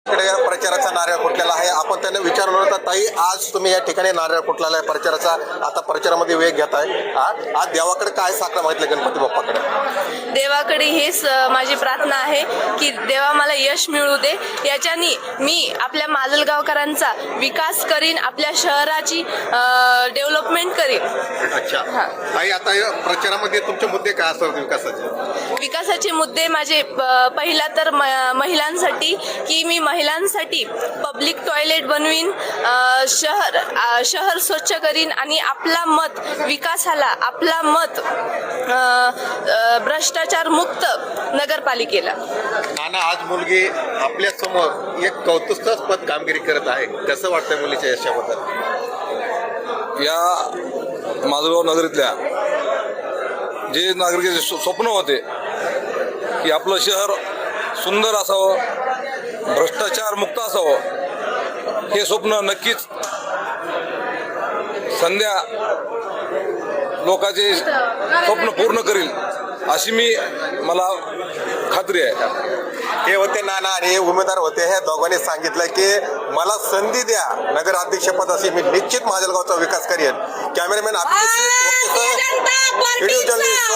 प्रचाराचा नारळ फुटलेला आहे. आपण त्यांना विचारलं होतं, ताई आज तुम्ही या ठिकाणी नारळ फुटलेला आहे प्रचाराचा, आता प्रचारामध्ये वेग घेताय, आज देवाकडे काय साकडं मागितलं गणपती बाप्पाकडे? देवाकडे हेच माझी प्रार्थना आहे की देवा मला यश मिळू दे, याच्यानी मी आपल्या माजलगावकरांचा विकास करीन, आपल्या शहराची डेव्हलपमेंट करीन. अच्छा ताई, आता या प्रचारामध्ये तुमचे मुद्दे काय असतात विकासाचे मुद्दे माझे पहिला तर महिलांसाठी की मी महिलांसाठी पब्लिक टॉयलेट बनवीन, शहर स्वच्छ करीन आणि आपला मत विकासाला, आपला मत भ्रष्टाचार मुक्त नगरपालिकेला. नाना, आज मुलगी आपल्या समोर एक कौतुकास्पद कामगिरी करत आहे, कसं वाटतंय मुलीच्या यशाबद्दल? या माजलगाव नगरीतल्या जे नागरिकांचे स्वप्न होते की आपलं शहर सुंदर असावं, भ्रष्टाचार मुक्त असावं, हे स्वप्न नक्कीच संध्या लोकांचे स्वप्न पूर्ण करील अशी मला खात्री आहे. हे होते नाना आणि उमेदवार होते. हे दोघांनी सांगितलं की मला संधी द्या नगर अध्यक्षपदाची, मी निश्चित माजलगावचा विकास करेन. Cameraman Abhijit video journalist